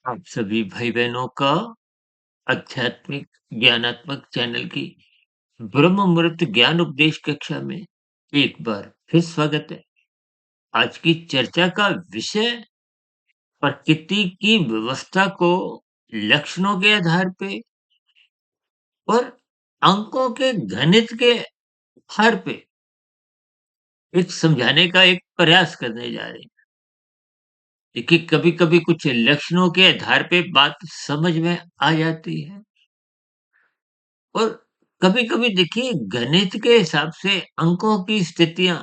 आप सभी भाई-बहनों का आध्यात्मिक ज्ञानात्मक चैनल की ब्रह्म मुहूर्त ज्ञान उपदेश कक्षा में एक बार फिर स्वागत है। आज की चर्चा का विषय प्रकृति की व्यवस्था को लक्षणों के आधार पे और अंकों के गणित के आधार पे एक समझाने का एक प्रयास करने जा रहे हैं। देखिए कभी-कभी कुछ लक्षणों के आधार पे बात समझ में आ जाती है। और कभी-कभी देखिए गणित के हिसाब से अंकों की स्थितियाँ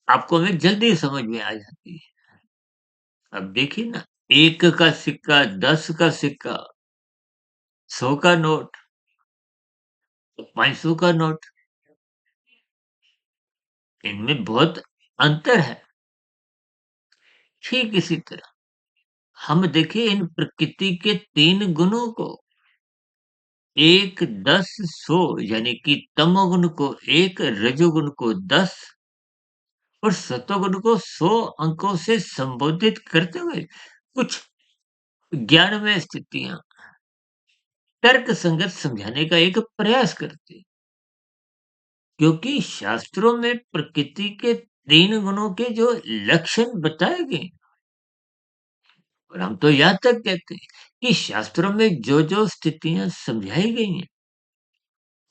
आपको में जल्दी समझ में आ जाती है। अब देखिए ना 1 का सिक्का, 10 का सिक्का, 100 का नोट, 500 का नोट, इनमें बहुत अंतर है। ठीक इसी तरह हम देखिए इन प्रकृति के 3 गुणों को 1, 10, 100 यानी कि तमोगुण को 1, रजोगुण को 10 और सतोगुण को 100 अंकों से संबोधित करते हुए कुछ ज्ञानमय स्थितियाँ तर्क संगत समझाने का एक प्रयास करते हैं। क्योंकि शास्त्रों में प्रकृति के 3 गुणों के जो लक्षण बताए गए हैं, और हम तो यहाँ तक कहते हैं कि शास्त्रों में जो-जो स्थितियाँ समझाई गई हैं,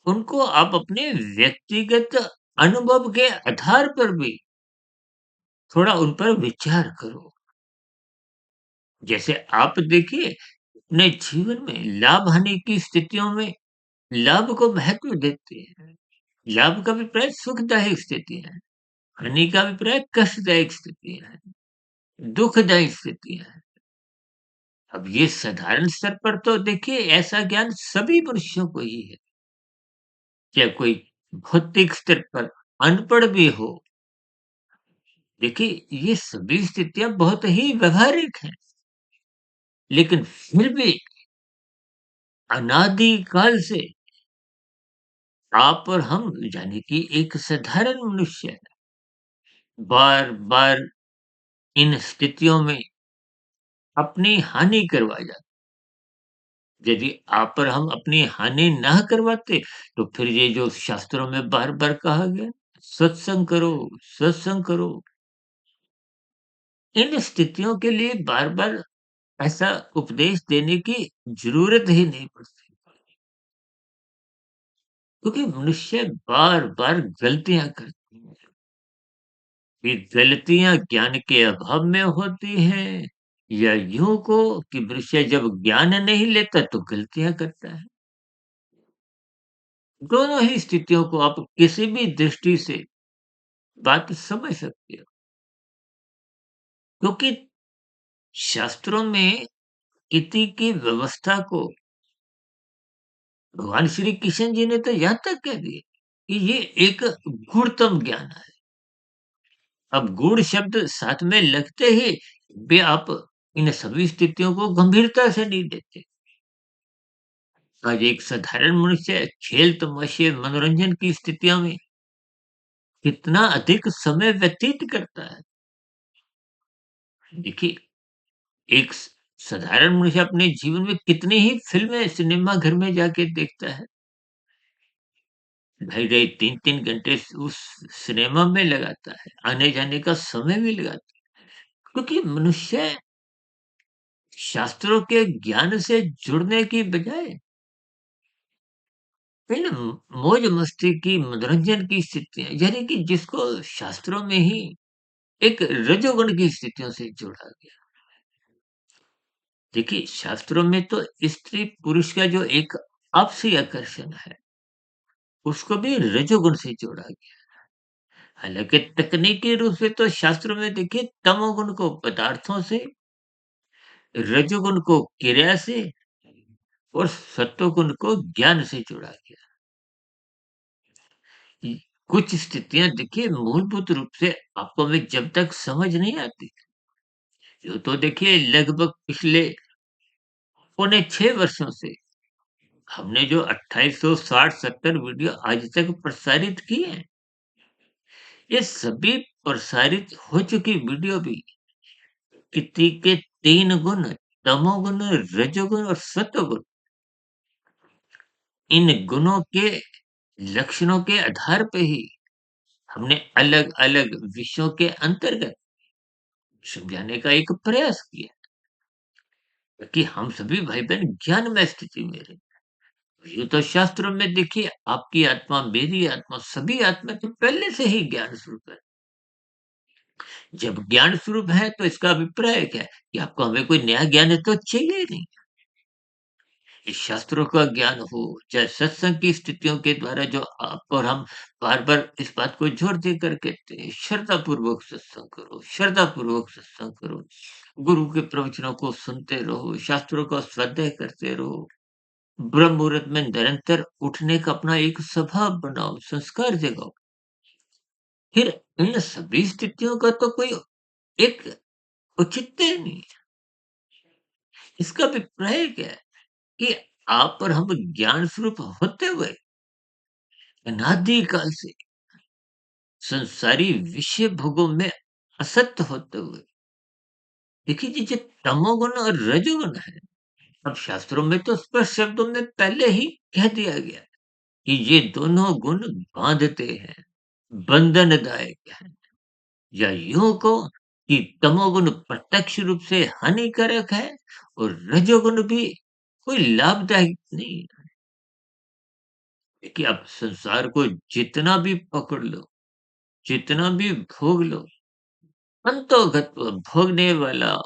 उनको आप अपने व्यक्तिगत अनुभव के आधार पर भी थोड़ा उन पर विचार करो। जैसे आप देखिए अपने जीवन में लाभ-हानि की स्थितियों में लाभ को महत्व देते हैं। लाभ का अभिप्राय सुखदायक स्थितियाँ है, हानि का अभिप्राय कष्टदायक स्थितियाँ हैं, दुखदायक स्थितियाँ हैं। अब ये साधारण स्तर पर तो देखिए ऐसा ज्ञान सभी मनुष्यों को ही है, चाहे कोई भौतिक स्तर पर अनपढ़ भी हो। देखिए ये सभी स्थितियाँ बहुत ही व्यावहारिक हैं, लेकिन फिर भी अनादि काल से आप और हम यानी कि एक साधारण मनुष्य बार-बार इन स्थितियों में अपनी हानि करवाए जाते। यदि आप और हम अपनी हानि ना करवाते, तो फिर ये जो शास्त्रों में बार-बार कहा गया, सत्संग करो, सत्संग करो। इन स्थितियों के लिए बार-बार ऐसा उपदेश देने की ज़रूरत ही नहीं पड़ती, क्योंकि मनुष्य बार-बार गलतियाँ करते हैं। ये गलतियाँ ज्ञान के अभाव में होती हैं या यूँ को कि मनुष्य जब ज्ञान नहीं लेता तो गलतियाँ करता है। दोनों ही स्थितियों को आप किसी भी दृष्टि से बात समझ सकते हो, क्योंकि शास्त्रों में इति की व्यवस्था को भगवान श्री कृष्ण जी ने तो यहाँ तक कह दिया कि ये एक गुणतम ज्ञान है। अब गुण शब्द साथ में लगते ही भी आप इन सभी स्थितियों को गंभीरता से नहीं लेते। आज एक साधारण मनुष्य खेल तमाशे मनोरंजन की स्थितियों में कितना अधिक समय व्यतीत करता है। देखिए एक साधारण मनुष्य अपने जीवन में कितनी ही फ़िल्में सिनेमा घर में जाके देखता है। ढाई-ढाई 3-3 घंटे उस सिनेमा में लगाता है, आने-जाने का समय भी लगाता है। क्योंकि मनुष्य शास्त्रों के ज्ञान से जुड़ने की बजाय इन मौज-मस्ती की मनोरंजन की स्थितियाँ यानी कि जिसको शास्त्रों में ही एक रजोगुण की स्थितियों से जोड़ा गया। देखिए शास्त्रों में तो स्त्री-पुरुष का जो एक आपसी आकर्षण है, उसको भी रजोगुण से जोड़ा गया। हालाँकि तकनीकी रूप से तो शास्त्रों में देखिए तमोगुण को पदार्थों से, रजोगुण को क्रिया से और सत्वगुण को ज्ञान से जोड़ा गया। इ कुछ स्थितियाँ देखिए मूलभूत रूप से आपको में जब तक समझ नहीं आती, यूँ तो देखिए लगभग पिछले पौने 6 वर्षों से हमने जो 2860-70 वीडियो आज तक प्रसारित किए हैं, ये सभी प्रसारित हो चुकी वीडियो भी किसी के 3 गुण तमोगुण, रजोगुण और सत्वगुण, इन गुणों के लक्षणों के आधार पे ही हमने अलग-अलग विषयों के अंतर्गत समझाने का एक प्रयास किया, कि हम सभी भाई-बहन ज्ञान में स्थिति में रहें। यूँ तो शास्त्रों में देखिए आपकी आत्मा, मेरी आत्मा, सभी आत्मा तो पहले से ही ज्ञान स्वरूप है। जब ज्ञान स्वरूप है तो इसका अभिप्राय क्या है? कि आपको हमें कोई नया ज्ञान तो चाहिए ही नहीं। ये शास्त्रों का ज्ञान हो, चाहे सत्संग की स्थितियों के द्वारा जो आप और हम बार-बार इस बात को जोर देकर कहते हैं, श्रद्धापूर्वक सत्संग करो, श्रद्धापूर्वक सत्संग करो। गुरु के प्रवचनों को सुनते रहो, शास्त्रों का स्वाध्याय करते रहो। ब्रह्म मुहूर्त में निरंतर उठने का अपना एक स्वभाव बनाओ, संस्कार जगाओ। फिर इन सभी स्थितियों का तो कोई एक औचित्य नहीं है। इसका अभिप्राय क्या है? कि आप और हम ज्ञान स्वरूप होते हुए अनादि काल से संसारी विषय भोगों में आसक्त होते हुए, देखिए जी जो तमोगुण और रजोगुण है, अब शास्त्रों में तो स्पष्ट शब्दों में पहले ही कह दिया गया है कि ये दोनों गुण बांधते हैं, बंधनदायक है। या यूं कहो कि तमोगुण प्रत्यक्ष रूप से हानिकारक है और रजोगुण भी कोई लाभदायक नहीं है। देखिए आप संसार को जितना भी पकड़ लो, जितना भी भोग लो, अंतोगत भोगने वाला,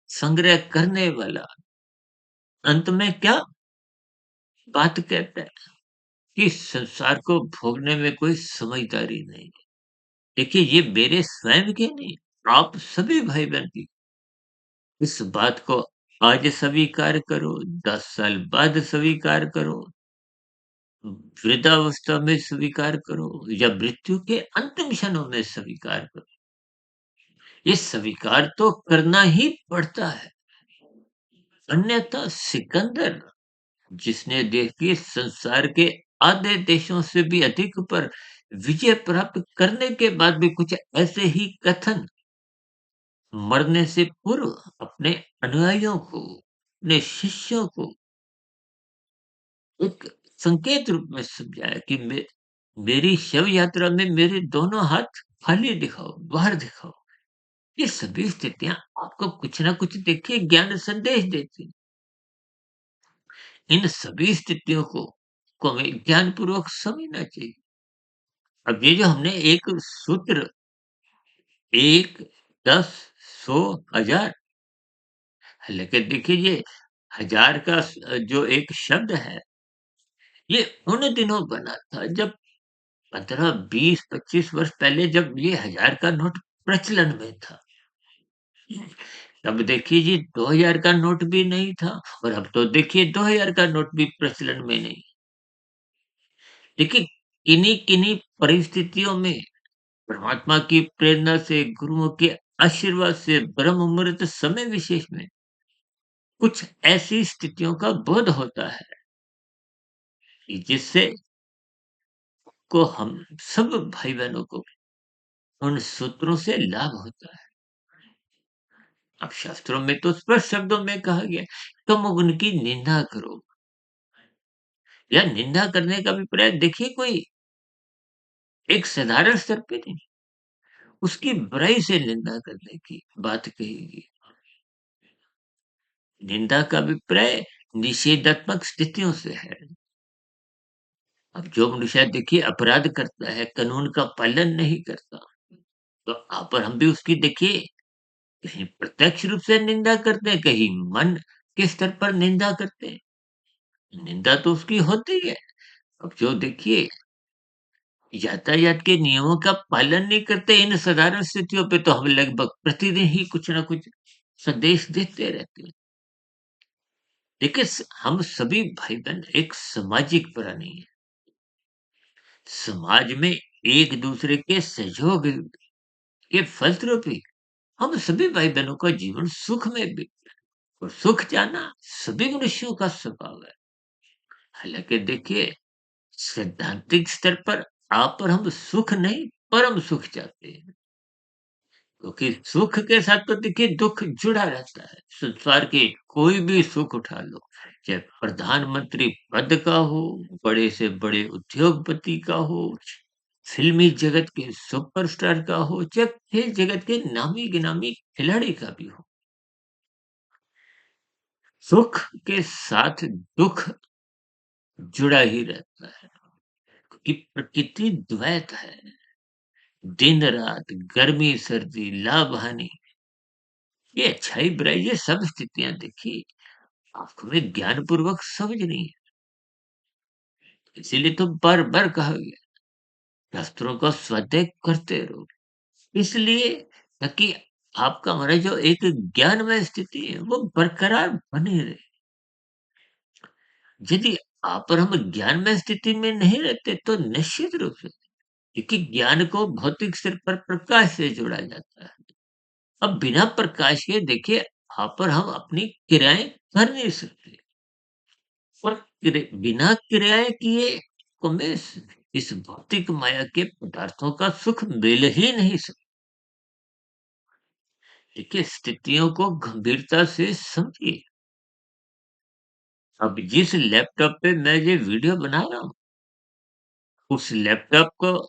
संग्रह करने वाला, अंत में क्या बात कहता है कि संसार को भोगने में कोई समझदारी नहीं। देखिए ये मेरे स्वयं के नहीं, आप सभी भाई बहन की इस बात को आज स्वीकार करो, 10 साल बाद स्वीकार करो, वृद्धावस्था में स्वीकार करो या मृत्यु के अंतिम क्षणों में स्वीकार करो। ये स्वीकार तो करना ही पड़ता है। अन्यथा सिकंदर, जिसने देखिए संसार के आधे देशों से भी अधिक पर विजय प्राप्त करने के बाद भी कुछ ऐसे ही कथन मरने से पूर्व अपने अनुयायियों को, अपने शिष्यों को एक संकेत रूप में समझाया कि मेरी शव यात्रा में मेरे दोनों हाथ खाली दिखाओ, बाहर दिखाओ। ये सभी स्थितियाँ आपको कुछ ना कुछ देखिए ज्ञान संदेश देती हैं। इन सभी स्थितियों को हमें ज्ञानपूर्वक समझना चाहिए। अब ये जो हमने एक सूत्र 1, 10, 100, 1000, लेकिन देखिए ये 1000 का जो एक शब्द है, ये उन दिनों बना था जब 15, 20, 25 वर्ष पहले जब ये 1000 का नोट प्रचलन में था। तब देखिए जी 2000 का नोट भी नहीं था और अब तो देखिए 2000 का नोट भी प्रचलन में नहीं। देखिए किन्हीं-किन्हीं परिस्थितियों में परमात्मा की प्रेरणा से, गुरुओं के आशीर्वाद से ब्रह्म मुहूर्त समय विशेष में कुछ ऐसी स्थितियों का बोध होता है कि जिससे को हम सब भाई-बहनों को उन सूत्रों से लाभ होता है। अब शास्त्रों में तो स्पष्ट शब्दों में कहा गया है, तुम उनकी निंदा करो। या निंदा करने का अभिप्राय देखिए कोई एक साधारण स्तर पे नहीं, उसकी बुराई से निंदा करने की बात कही गई। निंदा का अभिप्राय निषेधात्मक स्थितियों से है। अब जो मनुष्य देखिए अपराध करता है, कानून का पालन नहीं करता, तो आप और हम भी उसकी देखिए कहीं प्रत्यक्ष रूप से निंदा करते हैं, कहीं मन के स्तर पर निंदा करते हैं। निंदा तो उसकी होती है। अब जो देखिए यातायात के नियमों का पालन नहीं करते, इन साधारण स्थितियों पे तो हम लगभग प्रतिदिन ही कुछ ना कुछ संदेश देते रहते हैं। देखिए हम सभी भाई बहन एक सामाजिक प्राणी हैं। समाज में एक दूसरे के सहयोग के फलस्वरूप ही हम सभी भाई बहनों का जीवन सुख में भी, और सुख जाना सभी मनुष्यों का स्वभाव है। हालांकि देखिए सैद्धांतिक स्तर पर आप और हम सुख नहीं परम सुख चाहते हैं। क्योंकि सुख के साथ तो देखिए दुःख जुड़ा रहता है। संसार के कोई भी सुख उठा लो, चाहे प्रधानमंत्री पद का हो, बड़े से बड़े उद्योगपति का हो, फ़िल्मी जगत के सुपरस्टार का हो, चाहे खेल जगत के नामी-गिनामी खिलाड़ी का भी हो। सुख के साथ दुःख जुड़ा ही रहता है, क्योंकि प्रकृति द्वैत है। दिन-रात, गर्मी-सर्दी, लाभ-हानि, ये अच्छाई-बुराई ये सब स्थितियाँ देखिए आपको में ज्ञानपूर्वक समझनी है। इसीलिए तो बार-बार कहा गया, शास्त्रों का स्वाध्याय करते रहो। इसलिए ताकि आपका हमारा जो एक ज्ञानमय स्थिति है, वो बरकरार बनी रहे। यदि आप और हम ज्ञानमय स्थिति में नहीं रहते, तो निश्चित रूप से क्योंकि ज्ञान को भौतिक स्तर पर प्रकाश से जोड़ा जाता है। अब बिना प्रकाश के देखिए आप और हम अपनी क्रियाएँ कर नहीं सकते। और बिना क्रियाएँ किए को में इस भौतिक माया के पदार्थों का सुख मिल ही नहीं सकता। देखिए स्थितियों को गंभीरता से समझिए। अब जिस लैपटॉप पे मैं ये वीडियो बना रहा हूँ, उस लैपटॉप को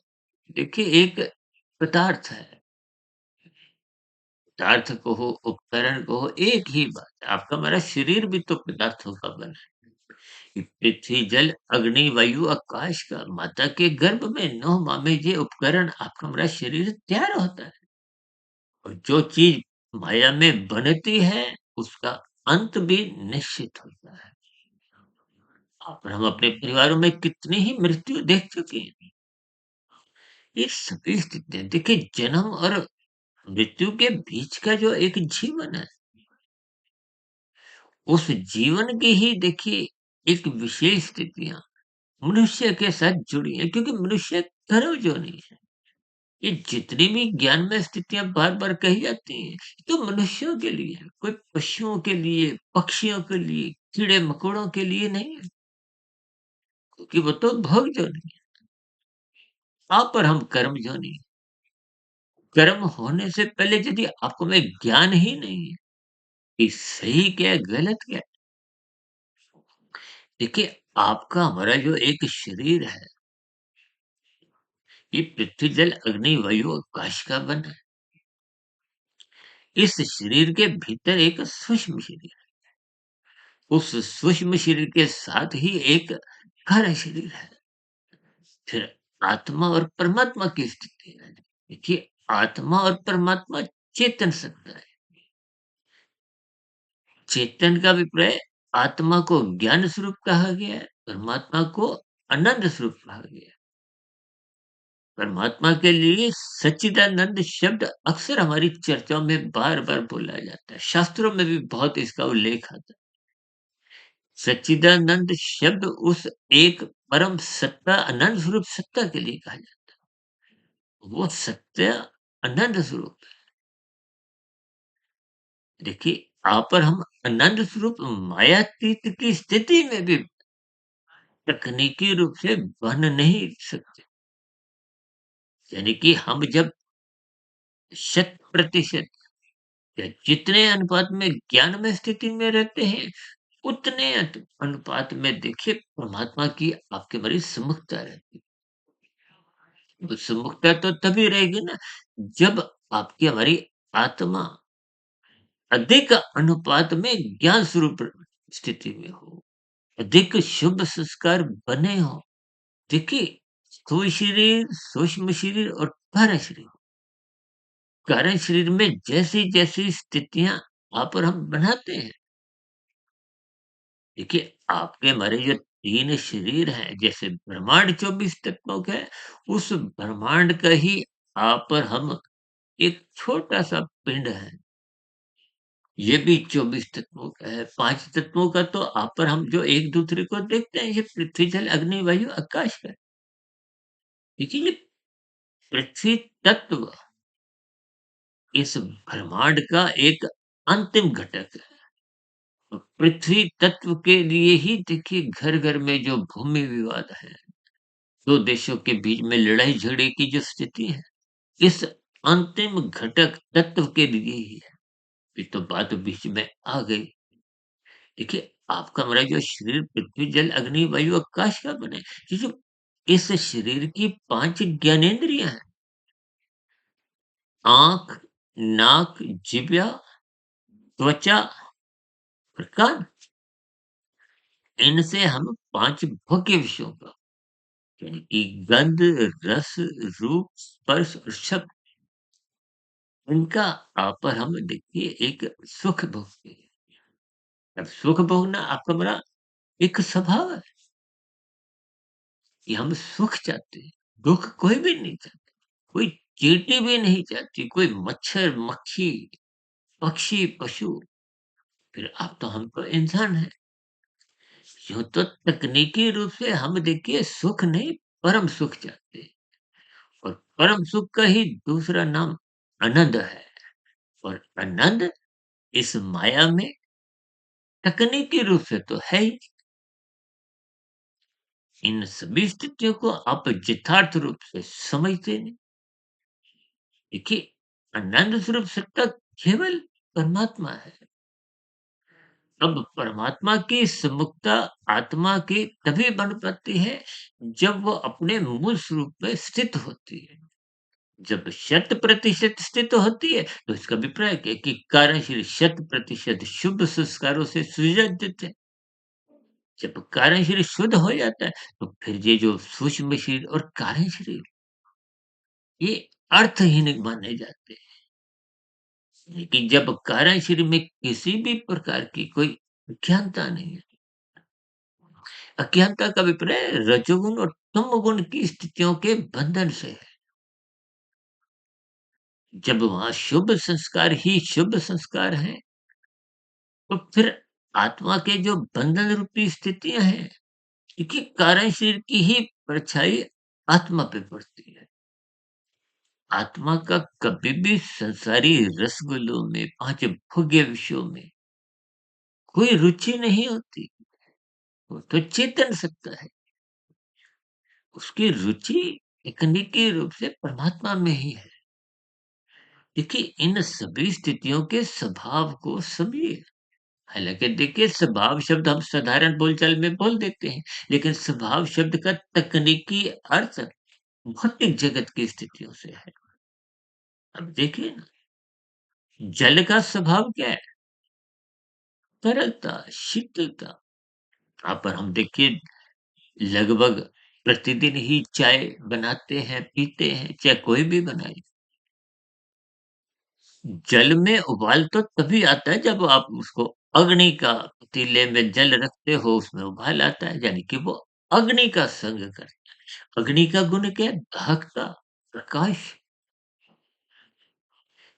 देखिए एक पदार्थ है। पदार्थ को हो, उपकरण को हो, एक ही बात है। आपका हमारा शरीर भी तो पदार्थों का बना है। कि पृथ्वी, जल, अग्नि, वायु, आकाश का माता के गर्भ में 9 माह में ये उपकरण आपका हमारा शरीर तैयार होता है। और जो चीज़ माया में बनती है, उसका अंत भी निश्चित होता है। और हम अपने परिवारों में कितनी ही मृत्यु देख चुके हैं। ये सभी स्थितियाँ देखिए जन्म और मृत्यु के बीच का जो एक जीवन है, उस जीवन की ही देखिए एक विशेष स्थितियाँ मनुष्य के साथ जुड़ी हैं क्योंकि मनुष्य कर्म जो नहीं है। ये जितनी भी ज्ञान में स्थितियाँ बार-बार कही जाती हैं, तो मनुष्यों के लिए है, कोई पशुओं के लिए, पक्षियों के लिए, कीड़े-मकोड़ों के लिए नहीं है, क्योंकि वो तो भोग जो नहीं है। आप और हम कर्म जो नहीं है। कर्म होने से पहले यदि आपको में ज्ञान ही नहीं है कि सही क्या है, गलत क्या है। देखिए, आपका हमारा जो एक शरीर है, ये पृथ्वी, जल, अग्नि, वायु, आकाश का बना है। इस शरीर के भीतर एक सूक्ष्म शरीर है। उस सूक्ष्म शरीर के साथ ही एक कार्य शरीर है। फिर आत्मा और परमात्मा की स्थिति है। देखिए, आत्मा और परमात्मा चेतन सत्ता है। चेतन का अभिप्राय आत्मा को ज्ञान स्वरूप कहा गया है, परमात्मा को आनंद स्वरूप कहा गया है। परमात्मा के लिए सच्चिदानंद शब्द अक्सर हमारी चर्चाओं में बार-बार बोला जाता है। शास्त्रों में भी बहुत इसका उल्लेख आता है। सच्चिदानंद शब्द उस एक परम सत्ता, अनंत स्वरूप सत्ता के लिए कहा जाता है। वो सत्य अनंत स्वरूप है। देखिए, आप और हम अनंत स्वरूप मायातीत की स्थिति में भी तकनीकी रूप से बन नहीं सकते। यानी कि हम जब शत प्रतिशत या जितने अनुपात में ज्ञान में स्थिति में रहते हैं, उतने अनुपात में देखिए परमात्मा की आपके हमारी सम्मुखता रहती है। तो सम्मुखता तो तभी रहेगी ना, जब आपकी हमारी आत्मा अधिक अनुपात में ज्ञान स्वरूप स्थिति में हो, अधिक शुभ संस्कार बने हों। देखिए, स्थूल शरीर, सूक्ष्म शरीर और कारण शरीर। कारण शरीर में जैसी-जैसी स्थितियाँ आप और हम बनाते हैं, देखिए आपके हमारे जो 3 शरीर हैं, जैसे ब्रह्मांड 24 तत्वों का है, उस ब्रह्मांड का ही आप और हम एक छोटा-सा पिंड है। ये भी 24 तत्वों का है। 5 तत्वों का तो आप और हम जो एक-दूसरे को देखते हैं, ये पृथ्वी, जल, अग्नि, वायु, आकाश का है। देखिए ये पृथ्वी तत्व इस ब्रह्मांड का एक अंतिम घटक है। तो पृथ्वी तत्व के लिए ही देखिए घर-घर में जो भूमि विवाद है, 2 देशों के बीच में लड़ाई-झगड़े की जो स्थिति है, इस अंतिम घटक तत्व के लिए ही है। ये तो बात बीच में आ गई। देखिए, आपका हमारा जो शरीर पृथ्वी, जल, अग्नि, वायु, आकाश का बना है। ये जो इस शरीर की 5 ज्ञानेंद्रियाँ हैं, आँख, नाक, जिह्वा, त्वचा और कान, इनसे हम 5 भोग्य विषयों का, यानी कि गंध, रस, रूप, स्पर्श और शब्द, इनका पर हम देखिए एक सुख भोगते हैं। अब सुख भोगना आपका बड़ा एक स्वभाव है कि हम सुख चाहते हैं, दुःख कोई भी नहीं चाहता, कोई चींटी भी नहीं चाहती, कोई मच्छर, मक्खी, पक्षी, पशु, फिर आप तो हम तो इंसान हैं। यूँ तो तकनीकी रूप से हम देखिए सुख नहीं, परम सुख चाहते हैं, और परम सुख का ही दूसरा नाम आनंद है, और आनंद इस माया में तकनीकी रूप से तो है ही। इन सभी स्थितियों को आप यथार्थ रूप से समझते नहीं। देखिए, आनंद स्वरूप सत्ता केवल परमात्मा है। अब परमात्मा की सम्मुखता आत्मा की तभी बन पाती है जब वो अपने मूल स्वरूप में स्थित होती है। जब शत प्रतिशत स्थित होती है तो इसका अभिप्राय क्या है कि कार्यशील शत प्रतिशत शुभ संस्कारों से सुसज्जित है। जब कारण शरीर शुद्ध हो जाता है तो फिर ये जो सूक्ष्म शरीर और कारण शरीर, ये अर्थहीन माने जाते हैं। लेकिन जब कारण शरीर में किसी भी प्रकार की कोई अज्ञानता नहीं है, अज्ञानता का अभिप्राय रजोगुण और तमोगुण की स्थितियों के बंधन से है। जब वहां शुभ संस्कार ही शुभ संस्कार हैं, तो फिर आत्मा के जो बंधन रूपी स्थितियां हैं, क्योंकि कारण शरीर की ही परछाई आत्मा पे पड़ती है। आत्मा का कभी भी संसारी रसगुल्लों में, 5 भोग्य विषयों में कोई रुचि नहीं होती। वो तो चेतन सत्ता है। उसकी रुचि तकनीकी रूप से परमात्मा में ही है। देखिए, इन सभी स्थितियों के स्वभाव को समझिए। हालाँकि देखिए, स्वभाव शब्द हम साधारण बोलचाल में बोल देते हैं, लेकिन स्वभाव शब्द का तकनीकी अर्थ भौतिक जगत की स्थितियों से है। अब देखिए ना, जल का स्वभाव क्या है? तरलता, शीतलता। यहाँ पर हम देखिए लगभग प्रतिदिन ही चाय बनाते हैं, पीते हैं, चाहे कोई भी बनाए। जल में उबाल तो तभी आता है जब आप उसको अग्नि का पतीले में जल रखते हो, उसमें उबाल आता है, यानी कि वो अग्नि का संग करता है। अग्नि का गुण क्या है? दहकता, प्रकाश,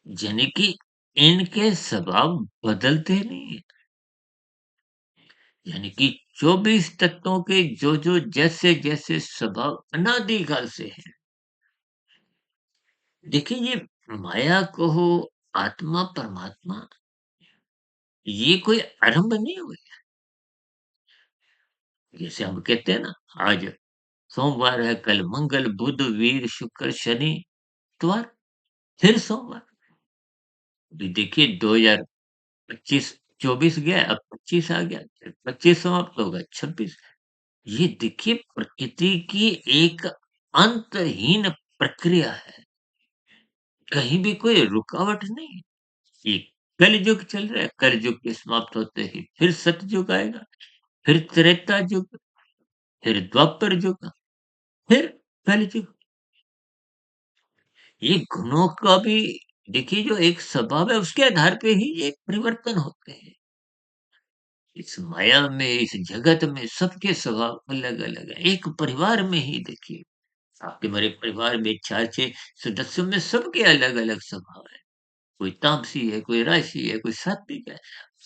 यानी कि इनके स्वभाव बदलते नहीं है। यानी कि 24 तत्वों के जो जैसे-जैसे स्वभाव अनादिकाल से हैं। देखिए, ये माया कहो, आत्मा, परमात्मा, ये कोई आरंभ नहीं हुए। जैसे हम कहते हैं ना, आज सोमवार है, कल मंगल, बुध, वीर, शुक्र, शनि, इतवार, फिर सोमवार। अभी देखिए 2025 24 गया, अब 25 आ गया, फिर 25 समाप्त होगा, 26। ये देखिए प्रकृति की एक अंतहीन प्रक्रिया है। कहीं भी कोई रुकावट नहीं है। ये कलयुग चल रहा है, कलयुग के समाप्त होते ही फिर सतयुग आएगा, फिर त्रेता युग, फिर द्वापर युग, फिर कलयुग। ये गुणों का भी देखिए जो एक स्वभाव है उसके आधार पे ही ये परिवर्तन होते हैं। इस माया में, इस जगत में सबके स्वभाव अलग-अलग है। एक परिवार में ही देखिए, आपके मेरे परिवार में 4-6 सदस्यों में सबके अलग-अलग स्वभाव है। कोई तामसी है, कोई राजसी है, कोई सात्विक है।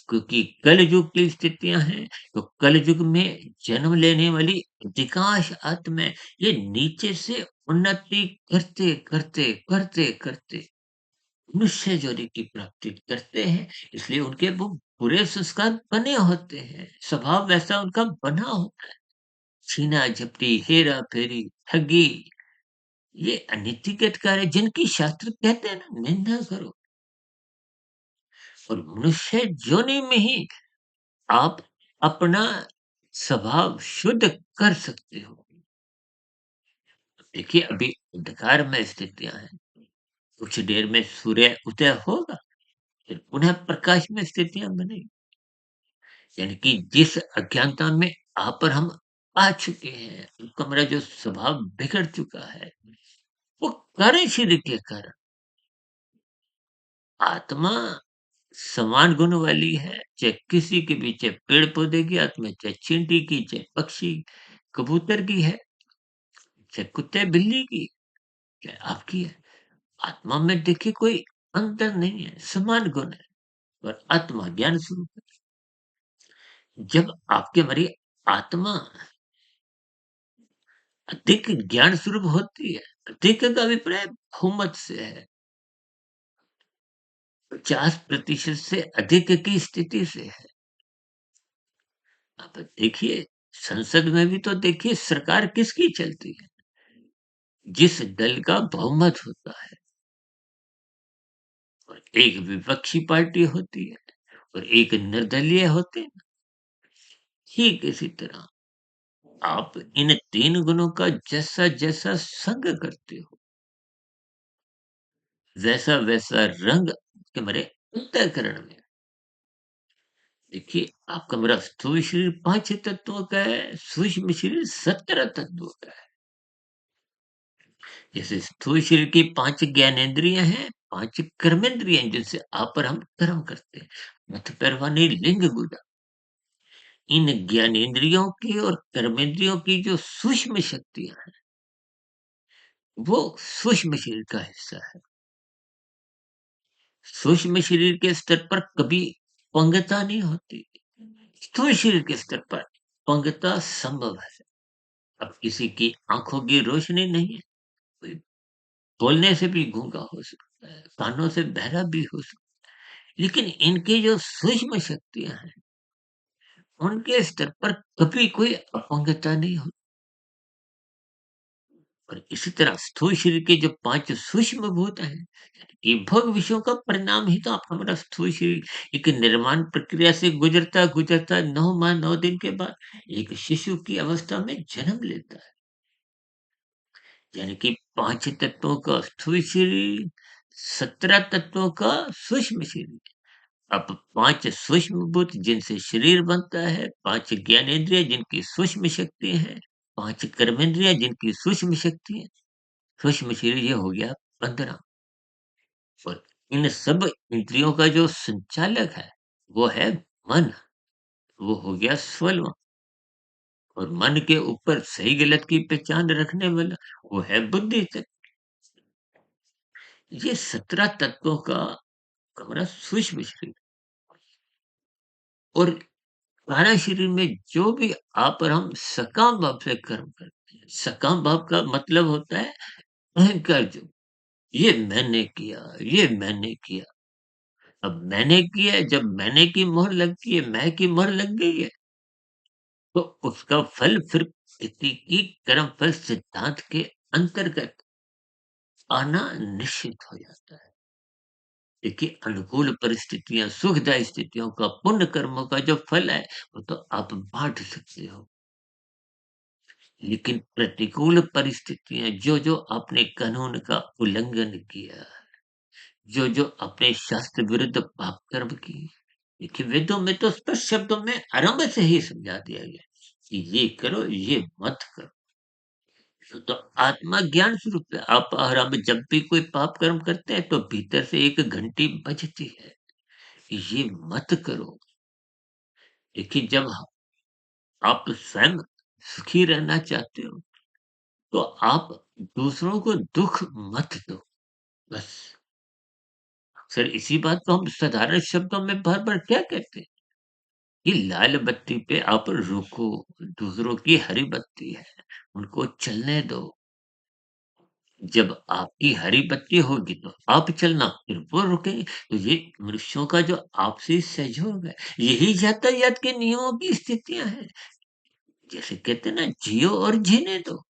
क्योंकि कलयुग की स्थितियाँ हैं, तो कलयुग में जन्म लेने वाली अधिकांश आत्माएँ ये नीचे से उन्नति करते, करते, करते, करते मनुष्य जोनी की प्राप्ति करते हैं। इसलिए उनके वो बुरे संस्कार बने होते हैं। स्वभाव वैसा उनका बना होता है। छीना-झपटी, हेरा-फेरी, ठगी, ये अनैतिक कार्य जिनकी शास्त्र कहते हैं ना निंदा करो। और मनुष्य योनि में ही आप अपना स्वभाव शुद्ध कर सकते हो। देखिए अभी अंधकार में स्थितियाँ हैं, कुछ देर में सूर्य उदय होगा, फिर पुनः प्रकाश में स्थितियाँ बनेगी। यानी कि जिस अज्ञानता में आप और हम आ चुके हैं, उनका मेरा जो स्वभाव बिगड़ चुका है, वो कार्यशील के कारण आत्मा समान गुण वाली है, चाहे किसी की भी, चाहे पेड़-पौधे की आत्मा, चाहे चींटी की, चाहे पक्षी, कबूतर की है, चाहे कुत्ते-बिल्ली की, चाहे आपकी है। आत्मा में देखिए कोई अंतर नहीं है, समान गुण है और आत्मा ज्ञान स्वरूप है। जब आपकी हमारी आत्मा अधिक ज्ञान स्वरूप होती है, अधिक का अभिप्राय बहुमत से है, 50% से अधिक की स्थिति से है। अब देखिए, संसद में भी तो देखिए सरकार किसकी चलती है? जिस दल का बहुमत होता है और एक विपक्षी पार्टी होती है और एक निर्दलीय होते हैं। ठीक इसी तरह आप इन 3 गुणों का जैसा-जैसा संग करते हो, वैसा-वैसा रंग तुम्हारे अंतःकरण में। देखिए, आपका मेरा स्थूल शरीर 5 तत्वों का है, सूक्ष्म शरीर 17 तत्वों का है। जैसे स्थूल शरीर की 5 ज्ञानेंद्रियाँ हैं, 5 कर्मेंद्रियाँ हैं, जिनसे आप और हम कर्म करते हैं। मथ, पैरवानी, लिंग, गुदा। इन ज्ञानेंद्रियों की और कर्मेंद्रियों की जो सूक्ष्म शक्तियाँ हैं, वो सूक्ष्म शरीर का हिस्सा है। सूक्ष्म शरीर के स्तर पर कभी पंगता नहीं होती। स्थूल शरीर के स्तर पर पंगता संभव है। अब किसी की आँखों की रोशनी नहीं है, कोई बोलने से भी गूंगा हो सकता है, कानों से बहरा भी हो सकता है। लेकिन इनकी जो सूक्ष्म शक्तियाँ हैं, उनके स्तर पर कभी कोई अपंगता नहीं होती। और इसी तरह स्थूल शरीर के जो 5 सूक्ष्म भूत हैं, ये भोग विषयों का परिणाम ही तो आपका हमारा स्थूल शरीर एक निर्माण प्रक्रिया से गुजरता-गुजरता 9 माह 9 दिन के बाद एक शिशु की अवस्था में जन्म लेता है। यानी कि 5 तत्वों का स्थूल शरीर, 17 तत्वों का सूक्ष्म शरीर। अब 5 सूक्ष्म भूत जिनसे शरीर बनता है, 5 ज्ञानेंद्रिय जिनकी सूक्ष्म शक्ति है, 5 कर्मेंद्रिय जिनकी सूक्ष्म शक्ति है, सूक्ष्म शरीर ये हो गया 15। और इन सब इंद्रियों का जो संचालक है, वो है मन, वो हो गया 16वाँ। और मन के ऊपर सही गलत की पहचान रखने वाला, वो है बुद्धि तत्व। ये 17 तत्वों का हमारा सूक्ष्म शरीर। और कारण शरीर में जो भी आप और हम सकाम भाव से कर्म करते हैं, सकाम भाव का मतलब होता है अहंकार जो, ये मैंने किया, ये मैंने किया। अब मैंने किया है, जब मैंने की मोहर लगती है, मैं की मोहर लग गई है, तो उसका फल फिर किसी की कर्म फल सिद्धांत के अंतर्गत आना निश्चित हो जाता है। देखिए अनुकूल परिस्थितियाँ, सुखदायी स्थितियों का, पुण्य कर्मों का जो फल है, वो तो आप बाँट सकते हो। लेकिन प्रतिकूल परिस्थितियाँ, जो-जो आपने कानून का उल्लंघन किया, जो-जो अपने शास्त्र विरुद्ध पाप कर्म किए, देखिए वेदों में तो स्पष्ट शब्दों में आरंभ से ही समझा दिया गया कि ये करो, ये मत करो। तो आत्मा ज्ञान स्वरूप है। आप और हम जब भी कोई पाप कर्म करते हैं, तो भीतर से एक घंटी बजती है, कि ये मत करो। देखिए जब आप स्वयं सुखी रहना चाहते हो, तो आप दूसरों को दुःख मत दो, बस। अक्सर इसी बात को हम साधारण शब्दों में बार-बार क्या कहते हैं, कि लाल बत्ती पे आप रुको, दूसरों की हरी बत्ती है, उनको चलने दो। जब आपकी हरी बत्ती होगी तो आप चलना, फिर वो रुकेंगे। तो ये मनुष्यों का जो आपसी सहयोग है, यही यातायात के नियमों की स्थितियाँ हैं। जैसे कहते हैं ना, जियो और जीने दो।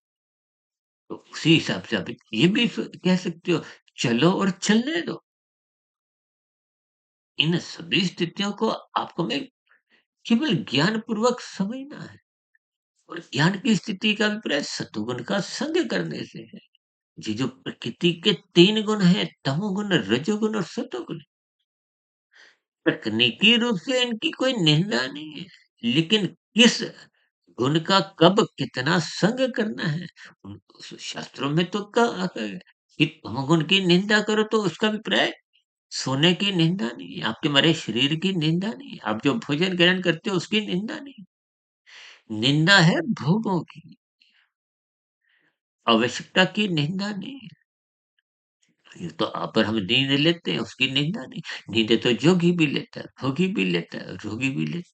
तो उसी हिसाब से आप ये भी कह सकते हो, चलो और चलने दो। इन सभी स्थितियों को आपको में केवल ज्ञानपूर्वक समझना है। और ज्ञान की स्थिति का अभिप्राय सतुगुण का संग करने से है। ये जो प्रकृति के 3 गुण हैं, तमोगुण, रजोगुण और सतोगुण, तकनीकी रूप से इनकी कोई निंदा नहीं है। लेकिन किस गुण का कब कितना संग करना है, शास्त्रों में तो कहा है कि तमोगुण की निंदा करो तो उसका अभिप्राय सोने की निंदा नहीं है, आपके मरे शरीर की निंदा नहीं है, आप जो भोजन ग्रहण करते हो उसकी निंदा नहीं, निंदा है भोगों की, आवश्यकता की निंदा नहीं है। ये तो आप और हम नींद लेते हैं, उसकी निंदा नहीं। नींद तो जोगी भी लेता है, भोगी भी लेता है, रोगी भी लेता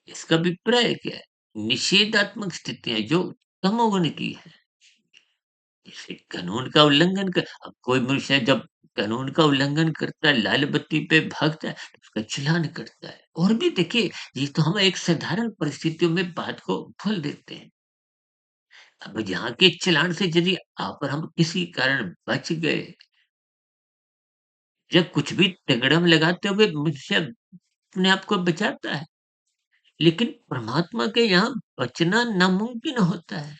है। इसका अभिप्राय क्या है? निषेधात्मक स्थितियाँ जो तमोगुण की है। जैसे कानून का उल्लंघन कर अब कोई मनुष्य जब कानून का उल्लंघन करता है, लाल बत्ती पे भागता है, तो उसका चालान कटता है। और भी देखिए, ये तो हम एक साधारण परिस्थितियों में बात को भूल देते हैं। अब यहाँ के चालान से यदि आप और हम किसी कारण बच गए, जब कुछ भी तिकड़म लगाते हुए मनुष्य अपने आप को बचाता है, लेकिन परमात्मा के यहाँ बचना नामुमकिन होता है।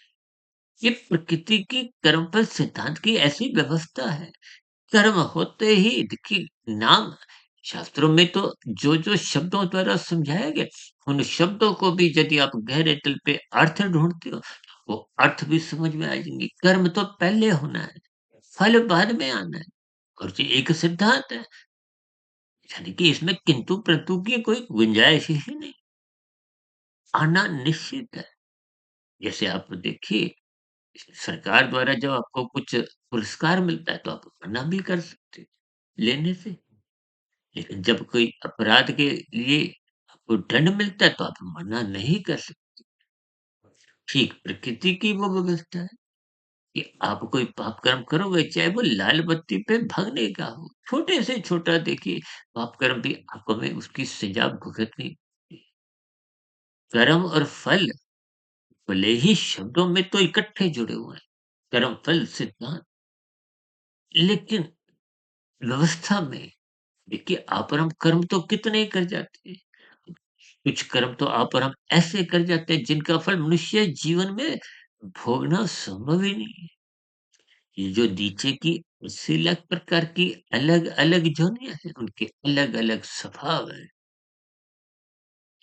ये प्रकृति की कर्मफल सिद्धांत की ऐसी व्यवस्था है। कर्म होते ही देखिए नाम शास्त्रों में तो जो शब्दों द्वारा समझाया गया, उन शब्दों को भी यदि आप गहरे तल पे अर्थ ढूँढते हो, वो अर्थ भी समझ में आ जाएँगे। कर्म तो पहले होना है, फल बाद में आना है और ये एक सिद्धांत है। यानी कि इसमें किंतु-परंतु की कोई गुंजाइश ही नहीं, आना निश्चित है। जैसे आप देखिए, सरकार द्वारा जब आपको कुछ पुरस्कार मिलता है, तो आप मना भी कर सकते हैं लेने से। लेकिन जब कोई अपराध के लिए आपको दंड मिलता है, तो आप मना नहीं कर सकते। ठीक प्रकृति की वो व्यवस्था है कि आप कोई पाप कर्म करोगे, चाहे वो लाल बत्ती पे भगने का हो, छोटे से छोटा देखिए पाप कर्म भी आपको में उसकी सजा भुगतनी पड़ती है। कर्म और फल भले ही शब्दों में तो इकट्ठे जुड़े हुए हैं, कर्म फल सिद्धांत, लेकिन व्यवस्था में देखिए आप और हम कर्म तो कितने कर जाते हैं। कुछ कर्म तो आप और हम ऐसे कर जाते हैं जिनका फल मनुष्य जीवन में भोगना संभव ही नहीं है। ये जो नीचे की 80 लाख प्रकार की अलग-अलग योनियाँ हैं, उनके अलग-अलग स्वभाव हैं।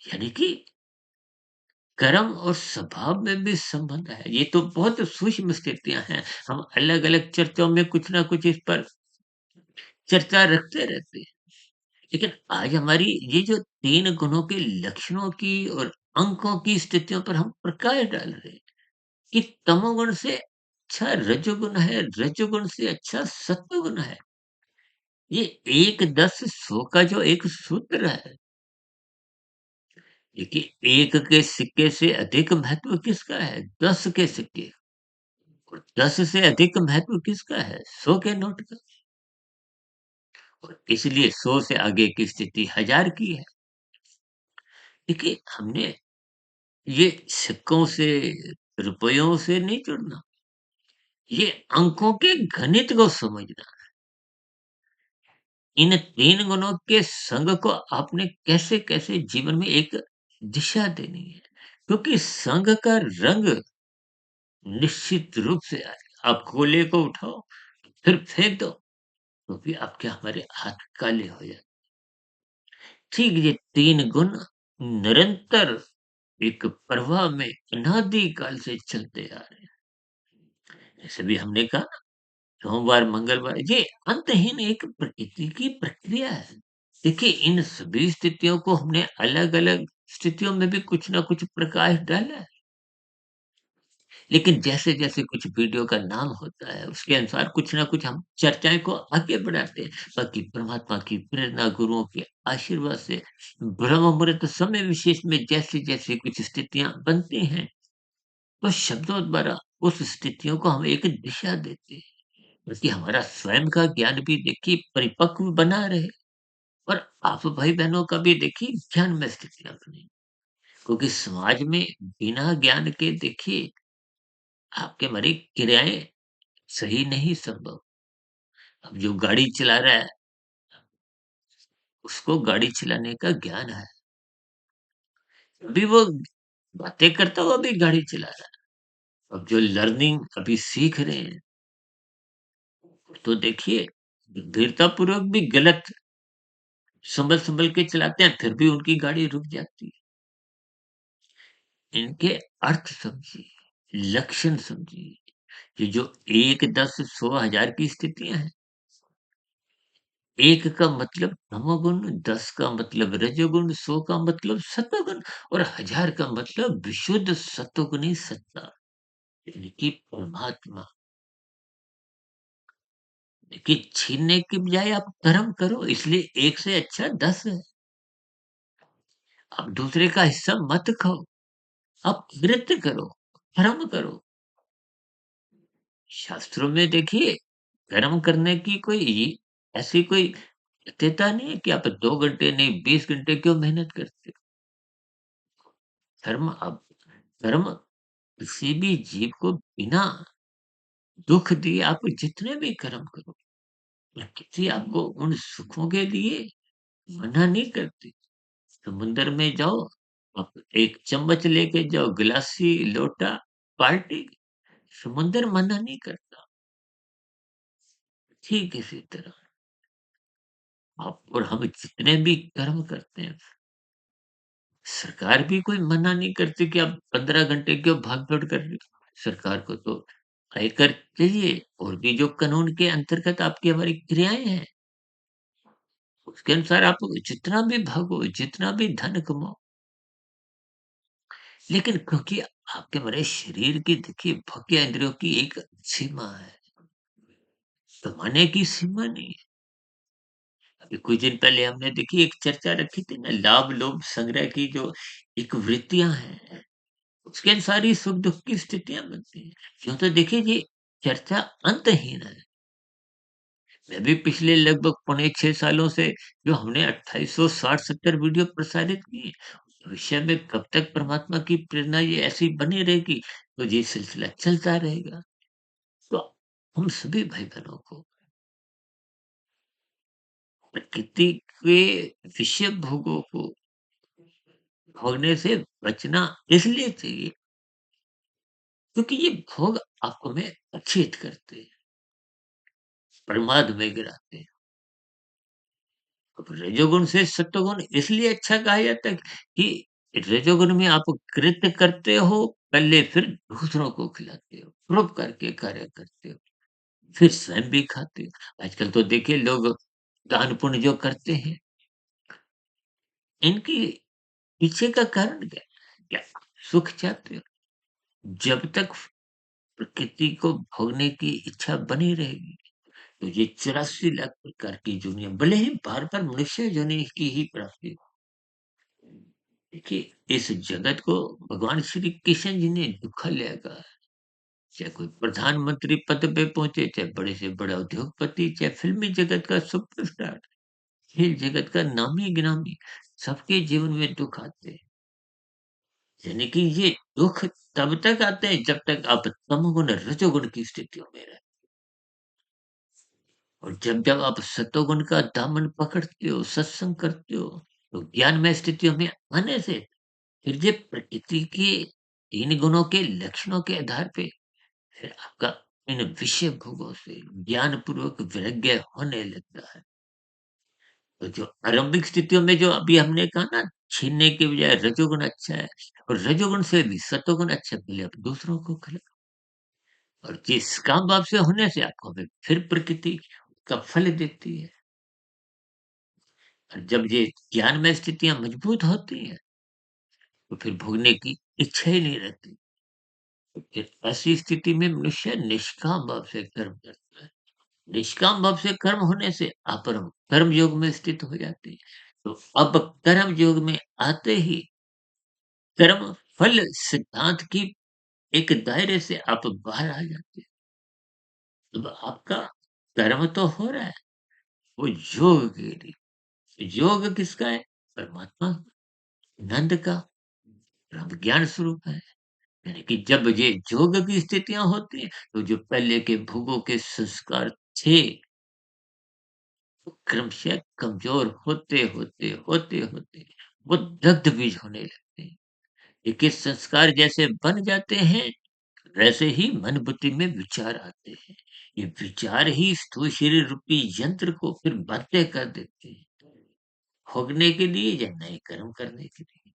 यानी कि कर्म और स्वभाव में भी संबंध है। ये तो बहुत सूक्ष्म स्थितियाँ हैं। हम अलग-अलग चर्चाओं में कुछ ना कुछ इस पर चर्चा रखते रहते हैं। लेकिन आज हमारी ये जो 3 गुणों के लक्षणों की और अंकों की स्थितियों पर हम प्रकाश डाल रहे हैं कि तमोगुण से अच्छा रजोगुण है, रजोगुण से अच्छा सत्वगुण है। ये 1 10 100 का जो एक सूत्र है, देखिए 1 के सिक्के से अधिक महत्व किसका है? 10 के सिक्के और 10 से अधिक महत्व किसका है? 100 के नोट का और इसलिए 100 से आगे की स्थिति 1000 की है। देखिए हमने ये सिक्कों से, रुपयों से नहीं जुड़ना, ये अंकों के गणित को समझना। इन 3 गुणों के संग को आपने कैसे-कैसे जीवन में एक दिशा देनी है, क्योंकि संग का रंग निश्चित रूप से आएगा। आप गोले को उठाओ, फिर फेंक दो, तो भी आपके हमारे हाथ काले हो जाए। ठीक ये 3 गुण निरंतर एक प्रवाह में अनादि काल से चलते आ रहे हैं। जैसे भी हमने कहा सोमवार, मंगलवार ये अंतहीन एक प्रकृति की प्रक्रिया है। देखिए इन सभी स्थितियों को हमने अलग-अलग स्थितियों में भी कुछ ना कुछ प्रकाश डाला है। लेकिन जैसे-जैसे कुछ वीडियो का नाम होता है, उसके अनुसार कुछ ना कुछ हम चर्चाएँ को आगे बढ़ाते हैं। बाकी परमात्मा की प्रेरणा, गुरुओं के आशीर्वाद से ब्रह्म मुहूर्त समय विशेष में जैसे-जैसे कुछ स्थितियाँ बनती हैं, तो शब्दों द्वारा उस स्थितियों को हम एक दिशा देते हैं। बल्कि हमारा स्वयं का ज्ञान भी देखिए परिपक्व बना रहे और आप भाई-बहनों का भी देखिए ज्ञान में स्थितियाँ बने। क्योंकि समाज में बिना ज्ञान के देखिए आपके हमारी क्रियाएँ सही नहीं संभव। अब जो गाड़ी चला रहा है, उसको गाड़ी चलाने का ज्ञान है। अभी वो बातें करता हुआ भी गाड़ी चला रहा है। अब जो लर्निंग अभी सीख रहे हैं, तो देखिए गंभीरतापूर्वक भी गलत संभल-संभल के चलाते हैं, फिर भी उनकी गाड़ी रुक जाती है। इनके अर्थ समझिए, लक्षण समझिए। ये जो 1, 10, 100, 1000 की स्थितियाँ हैं। 1 का मतलब तमोगुण, 10 का मतलब रजोगुण, 100 का मतलब सतोगुण और 1000 का मतलब विशुद्ध सतोगुणी सत्ता, यानी कि परमात्मा। देखिए, छीनने की बजाय आप कर्म करो, इसलिए 1 से अच्छा 10 है। आप दूसरे का हिस्सा मत खाओ, आप कृत्य करो, कर्म करो। शास्त्रों में देखिए, कर्म करने की कोई ऐसी कोई सत्यता नहीं है कि आप 2 घंटे नहीं 20 घंटे क्यों मेहनत करते हो। अब कर्म किसी भी जीव को बिना दुःख दिए आप जितने भी कर्म करो, प्रकृति आपको उन सुखों के लिए मना नहीं करती। समुद्र में जाओ, आप एक चम्मच लेके जाओ, गिलासी, लोटा, बाल्टी, समुद्र मना नहीं करता। ठीक इसी तरह आप और हम जितने भी कर्म करते हैं, सरकार भी कोई मना नहीं करती कि आप 15 घंटे क्यों भाग-दौड़ कर रहे हो। सरकार को तो आयकर चाहिए और भी जो कानून के अंतर्गत आपकी हमारी क्रियाएँ हैं, उसके अनुसार आप जितना भी भागो, जितना भी धन कमाओ, लेकिन क्योंकि आपके हमारे शरीर की देखिए भोग्य इंद्रियों की एक सीमा है, कमाने की सीमा नहीं है। अभी कुछ दिन पहले हमने देखी एक चर्चा रखी थी ना लाभ, लोभ, संग्रह की जो एक वृत्तियाँ हैं, उसके अनुसार ही सुख-दुःख की स्थितियाँ बनती हैं। यूँ तो देखिए ये चर्चा अंतहीन है। मैं भी पिछले लगभग पौने 6 सालों से जो हमने 2860-70 वीडियो प्रसारित किए, उस विषय में कब तक परमात्मा की प्रेरणा ये ऐसी बनी रहेगी, तो ये सिलसिला चलता रहेगा। तो हम सभी भाई-बहनों को प्रकृति के विषय भोगों को भोगने से बचना इसलिए चाहिए, क्योंकि ये भोग आपको में अचेत करते हैं, प्रमाद में गिराते हैं। अब रजोगुण से सत्वगुण इसलिए अच्छा कहा जाता है कि रजोगुण में आप कृत्य करते हो पहले, फिर दूसरों को खिलाते हो, परोपकार के कार्य करते हो, फिर स्वयं भी खाते हो। आजकल तो देखिए लोग दान पुण्य जो करते हैं, इनकी पीछे का कारण क्या है? क्या सुख चाहते हो? जब तक प्रकृति को भोगने की इच्छा बनी रहेगी, तो ये 84 लाख प्रकार की दुनिया भले ही बार-बार मनुष्य योनि की ही प्राप्ति हो। देखिए, इस जगत को भगवान श्री कृष्ण जी ने दुःखलय कहा है। चाहे कोई प्रधानमंत्री पद पे पहुँचे, चाहे बड़े से बड़ा उद्योगपति, चाहे फ़िल्मी जगत का सुपरस्टार, खेल जगत का नामी-गिरामी, सबके जीवन में दुःख आते हैं। यानी कि ये दुःख तब तक आते हैं जब तक आप तमोगुण, रजोगुण की स्थितियों में रहें। और जब-जब आप सतोगुण का दामन पकड़ते हो, सत्संग करते हो, तो ज्ञानमय स्थितियों में आने से फिर ये प्रकृति के 3 गुणों के लक्षणों के आधार पे फिर आपका इन विषय भोगों से ज्ञानपूर्वक वैराग्य होने लगता है। तो जो आरंभिक स्थितियों में जो अभी हमने कहा ना, छीनने के बजाय रजोगुण अच्छा है और रजोगुण से भी सतोगुण अच्छा है, पहले आप दूसरों को खिलाओ और जिस काम भाव से होने से आपको फिर प्रकृति का फल देती है। और जब ये ज्ञानमय स्थितियाँ मजबूत होती हैं, तो फिर भोगने की इच्छा ही नहीं रहती। तो फिर ऐसी स्थिति में मनुष्य निष्काम भाव से कर्म करता है। निष्काम भाव से कर्म होने से अपरम कर्म योग में स्थित हो जाती है। तो अब कर्म योग में आते ही कर्म फल सिद्धांत की एक दायरे से आप बाहर आ जाते हैं। अब आपका कर्म तो हो रहा है, वो योग के लिए। योग किसका है? परमात्मा, नंद का, ब्रह्म ज्ञान स्वरूप है। यानी कि जब ये योग की स्थितियाँ होती हैं, तो जो पहले के भोगों के संस्कार थे, वो क्रमशः कमज़ोर होते, वो दग्ध बीज होने लगते हैं। देखिए संस्कार जैसे बन जाते हैं, वैसे ही मन बुद्धि में विचार आते हैं। ये विचार ही स्थूल शरीर रूपी यंत्र को फिर बाध्य कर देते हैं, भोगने के लिए या नए कर्म करने के लिए।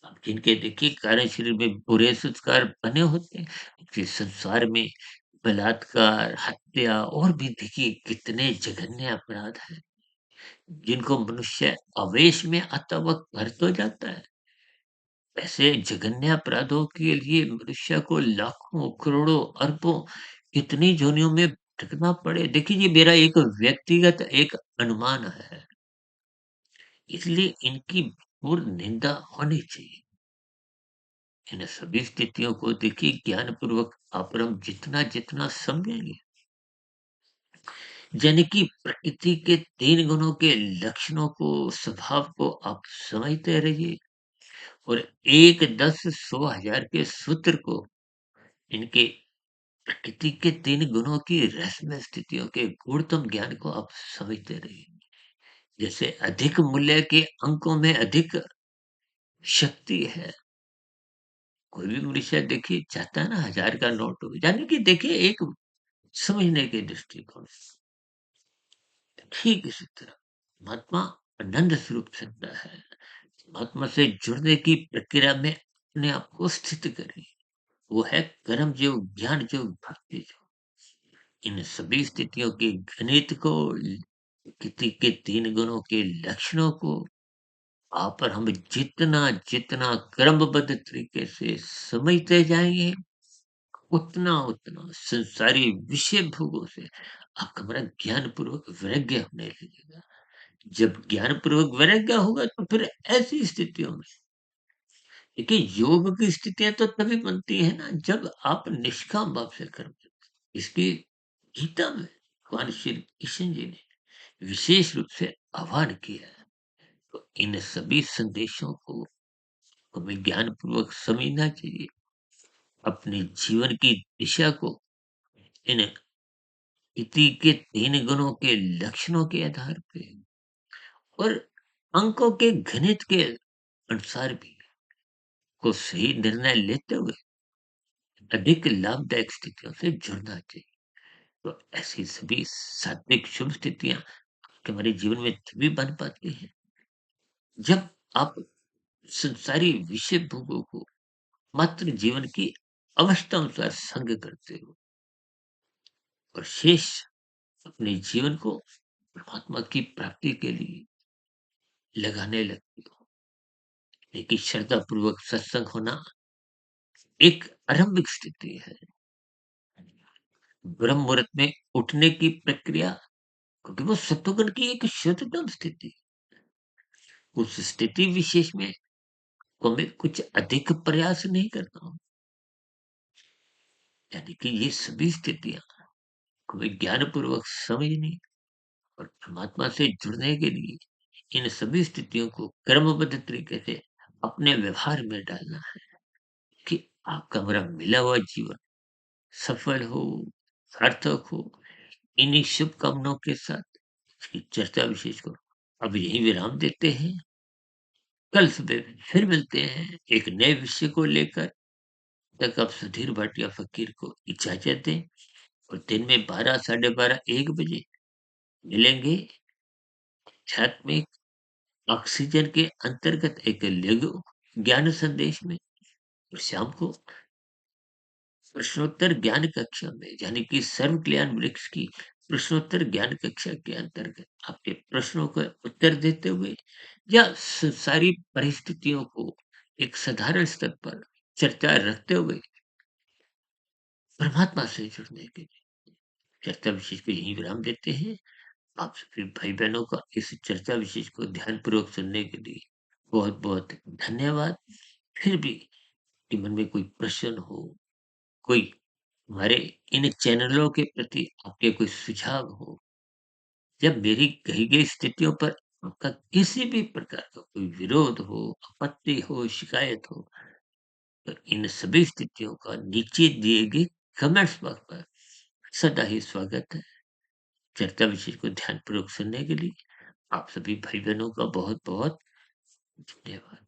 अब जिनके देखिए कार्य शरीर में बुरे संस्कार बने होते हैं, जिस संसार में बलात्कार, हत्या और भी देखिए कितने जघन्य अपराध हैं, जिनको मनुष्य आवेश में आता वक़्त कर तो जाता है। ऐसे जघन्य अपराधों के लिए मनुष्य को लाखों, करोड़ों, अरबों कितनी योनियों में भटकना पड़े। देखिए ये मेरा एक व्यक्तिगत एक अनुमान है, इसलिए इनकी पूर्ण निंदा होनी चाहिए। इन सभी स्थितियों को देखिए ज्ञानपूर्वक आप और हम जितना समझेंगे, यानी कि प्रकृति के 3 गुणों के लक्षणों को, स्वभाव को आप समझते रहिए और 1, 10, 100, 1000 के सूत्र को इनके प्रकृति के 3 गुणों की रहस्यमय स्थितियों के गूढ़तम ज्ञान को आप समझते रहिए। जैसे अधिक मूल्य के अंकों में अधिक शक्ति है। कोई भी मनुष्य देखिए चाहता है ना 1000 का नोट हो, यानी कि देखिए एक समझने के दृष्टिकोण से। ठीक इसी तरह महात्मा आनंद स्वरूप सत्ता है। महात्मा से जुड़ने की प्रक्रिया में अपने आप को स्थित करें। वो है कर्म योग, ज्ञान योग, भक्ति योग। इन सभी स्थितियों के गणित को, प्रकृति के 3 गुणों के लक्षणों को आप और हम जितना क्रमबद्ध तरीके से समझते जाएंगे, उतना संसारी विषय भोगों से आपका हमारा ज्ञान पूर्वक वैराग्य होने लगेगा। जब ज्ञान पूर्वक वैराग्य होगा तो फिर ऐसी स्थितियों में देखिए योग की स्थितियां तो तभी बनती है ना जब आप निष्काम भाव से कर्म करते हैं। इसकी गीता में भगवान श्री कृष्ण जी ने विशेष रूप से आह्वान किया है। तो इन सभी संदेशों को हमें ज्ञान पूर्वक समझना चाहिए। अपने जीवन की दिशा को इन इति के 3 गुणों के लक्षणों के आधार पे और अंकों के गणित के अनुसार भी को सही निर्णय लेते हुए अधिक लाभदायक स्थितियों से जुड़ना चाहिए। तो ऐसी सभी सात्विक शुभ स्थितियां हमारे जीवन में तभी बन पाती हैं जब आप संसारी विषय भोगों को मात्र जीवन की अवस्था अनुसार संग करते हो और शेष अपने जीवन को परमात्मा की प्राप्ति के लिए लगाने लगते हो। लेकिन श्रद्धा पूर्वक सत्संग होना एक आरंभिक स्थिति है। ब्रह्म मुहूर्त में उठने की प्रक्रिया, क्योंकि वो सत्वगुण की एक शुद्धतम स्थिति, उस स्थिति विशेष में को हमें कुछ अधिक प्रयास नहीं करना हो। यानी कि ये सभी स्थितियां हमें ज्ञान पूर्वक समझनी और परमात्मा से जुड़ने के लिए इन सभी स्थितियों को क्रमबद्ध तरीके से अपने व्यवहार में डालना है कि आपका मेरा मिला हुआ जीवन सफल हो, सार्थक हो। इन्हीं शुभकामनाओं के साथ इसकी चर्चा विशेष को अब यही विराम देते हैं। कल सुबह फिर मिलते हैं एक नए विषय को लेकर। तक आप सुधीर भाटिया फकीर को इजाजत दें और दिन में 12, साढ़े 12, 1 बजे मिलेंगे आध्यात्मिक ऑक्सीजन के अंतर्गत एक लघु ज्ञान संदेश में और शाम को प्रश्नोत्तर ज्ञान कक्षा में, यानी कि सर्व कल्याण वृक्ष की प्रश्नोत्तर ज्ञान कक्षा के अंतर्गत आपके प्रश्नों का उत्तर देते हुए या सारी परिस्थितियों को एक साधारण स्तर पर चर्चा रखते हुए परमात्मा से जुड़ने के लिए चर्चा विशेष को यही विराम देते हैं। आप सभी भाई बहनों का इस चर्चा विशेष को ध्यानपूर्वक सुनने के लिए बहुत बहुत धन्यवाद। फिर भी कि मन में कोई प्रश्न हो, कोई हमारे इन चैनलों के प्रति आपके कोई सुझाव हो, जब मेरी कही गई स्थितियों पर आपका किसी भी प्रकार का कोई विरोध हो, आपत्ति हो, शिकायत हो, तो इन सभी स्थितियों का नीचे दिए गए कमेंट्स बॉक्स पर सदा ही स्वागत है। चर्चा विषय को ध्यानपूर्वक सुनने के लिए आप सभी भाई-बहनों का बहुत-बहुत धन्यवाद।